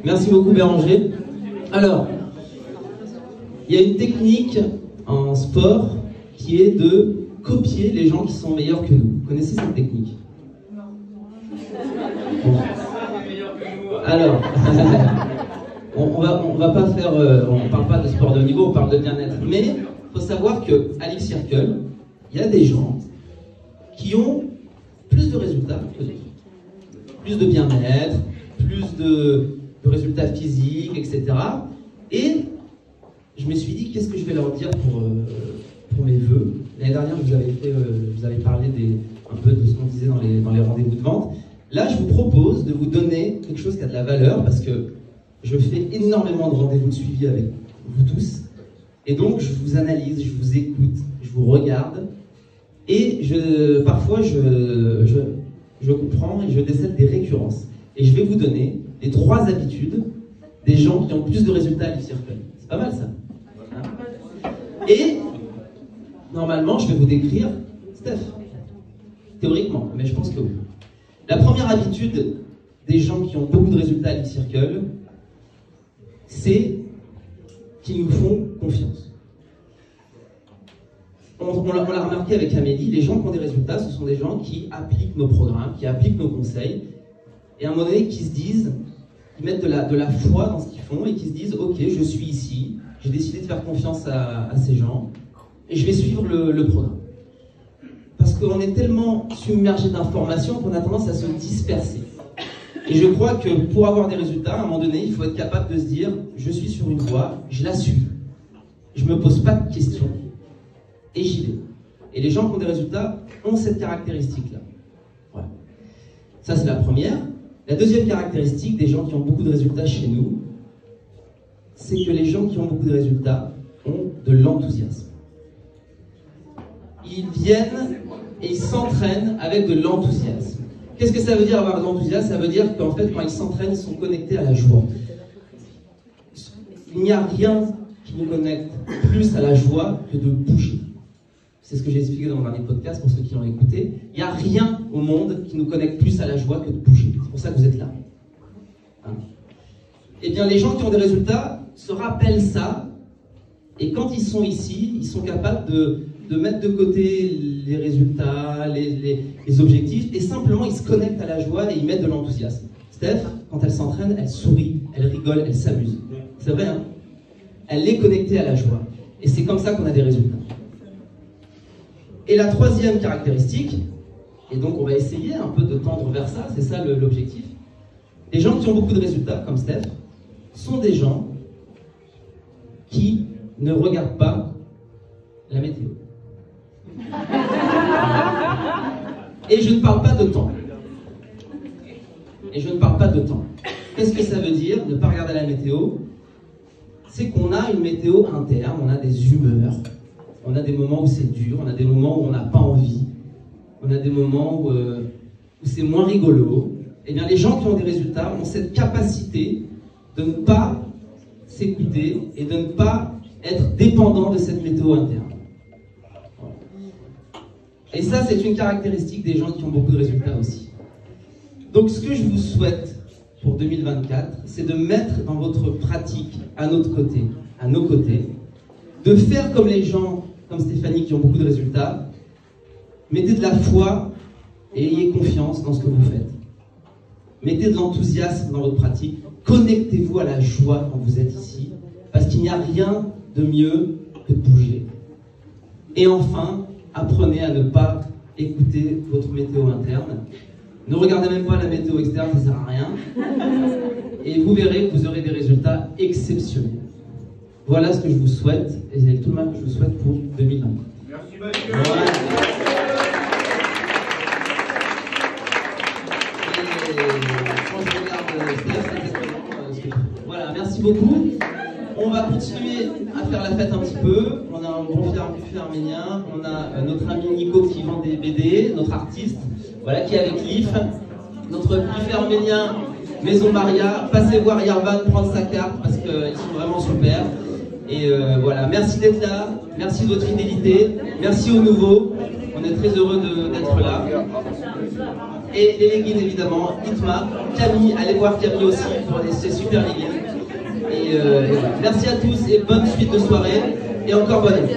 Merci beaucoup Béranger. Alors, il y a une technique en sport qui est de copier les gens qui sont meilleurs que nous. Vous connaissez cette technique? Bon. Alors, on va pas faire, on parle pas de sport de haut niveau, on parle de bien-être. Mais il faut savoir qu'à Life Circle, il y a des gens qui ont plus de résultats que d'autres. Plus de bien-être, plus de résultats physiques, etc. Et je me suis dit, qu'est-ce que je vais leur dire pour mes vœux? L'année dernière, vous avez parlé un peu de ce qu'on disait dans les rendez-vous de vente. Là, je vous propose de vous donner quelque chose qui a de la valeur, parce que je fais énormément de rendez-vous de suivi avec vous tous. Et donc, je vous analyse, je vous écoute, je vous regarde. Et parfois, je comprends et je décèle des récurrences. Et je vais vous donner les 3 habitudes des gens qui ont plus de résultats à Life Circle. C'est pas mal, ça, hein? Et, normalement, je vais vous décrire Steph. Théoriquement, mais je pense que oui. La première habitude des gens qui ont beaucoup de résultats à Life Circle, c'est qu'ils nous font confiance. On l'a remarqué avec Amélie, les gens qui ont des résultats, ce sont des gens qui appliquent nos programmes, qui appliquent nos conseils, et à un moment donné, qui se disent, qui mettent de la foi dans ce qu'ils font, et qui se disent, ok, je suis ici, j'ai décidé de faire confiance à ces gens, et je vais suivre le programme. Parce qu'on est tellement submergé d'informations qu'on a tendance à se disperser. Et je crois que pour avoir des résultats, à un moment donné, il faut être capable de se dire, je suis sur une voie, je la suis, je ne me pose pas de questions, et j'y vais. Et les gens qui ont des résultats ont cette caractéristique-là. Voilà. Ça, c'est la première. La deuxième caractéristique des gens qui ont beaucoup de résultats chez nous, c'est que les gens qui ont beaucoup de résultats ont de l'enthousiasme. Ils viennent et ils s'entraînent avec de l'enthousiasme. Qu'est-ce que ça veut dire avoir de l'enthousiasme? Ça veut dire qu'en fait, quand ils s'entraînent, ils sont connectés à la joie. Il n'y a rien qui nous connecte plus à la joie que de bouger. C'est ce que j'ai expliqué dans mon dernier podcast pour ceux qui l'ont écouté. Il n'y a rien au monde qui nous connecte plus à la joie que de bouger. C'est pour ça que vous êtes là. Hein? Eh bien, les gens qui ont des résultats se rappellent ça, et quand ils sont ici, ils sont capables de mettre de côté les résultats, les objectifs, et simplement ils se connectent à la joie et ils mettent de l'enthousiasme. Steph, quand elle s'entraîne, elle sourit, elle rigole, elle s'amuse. C'est vrai, hein? Elle est connectée à la joie. Et c'est comme ça qu'on a des résultats. Et la troisième caractéristique, et donc on va essayer un peu de tendre vers ça, c'est ça l'objectif. Les gens qui ont beaucoup de résultats, comme Steph, sont des gens qui ne regardent pas la météo. Et je ne parle pas de temps. Et je ne parle pas de temps. Qu'est-ce que ça veut dire, ne pas regarder la météo? C'est qu'on a une météo interne, on a des humeurs, on a des moments où c'est dur, on a des moments où on n'a pas envie, on a des moments où c'est moins rigolo. Eh bien, les gens qui ont des résultats ont cette capacité de ne pas s'écouter et de ne pas être dépendants de cette météo interne. Et ça, c'est une caractéristique des gens qui ont beaucoup de résultats aussi. Donc, ce que je vous souhaite pour 2024, c'est de mettre dans votre pratique, à notre côté, à nos côtés, de faire comme les gens, comme Stéphanie, qui ont beaucoup de résultats. Mettez de la foi et ayez confiance dans ce que vous faites. Mettez de l'enthousiasme dans votre pratique. Connectez-vous à la joie quand vous êtes ici, parce qu'il n'y a rien de mieux que de bouger. Et enfin, apprenez à ne pas écouter votre météo interne. Ne regardez même pas la météo externe, ça ne sert à rien. Et vous verrez que vous aurez des résultats exceptionnels. Voilà ce que je vous souhaite, et c'est tout le mal que je vous souhaite pour 2020. Merci Mathieu. Voilà. Quand je regarde Steph, voilà, merci beaucoup. On va continuer à faire la fête un petit peu. On a un bon buffet arménien. On a notre ami Nico qui vend des BD, notre artiste, voilà, qui est avec Lif. Notre buffet arménien Maison Maria. Passez voir Yarvan prendre sa carte parce qu'ils sont vraiment super. Et voilà, merci d'être là. Merci de votre fidélité. Merci aux nouveaux. On est très heureux d'être là. Et les leggings évidemment, Itma, Camille, allez voir Camille aussi pour ces super leggings. Et voilà. Merci à tous et bonne suite de soirée. Et encore bonne année.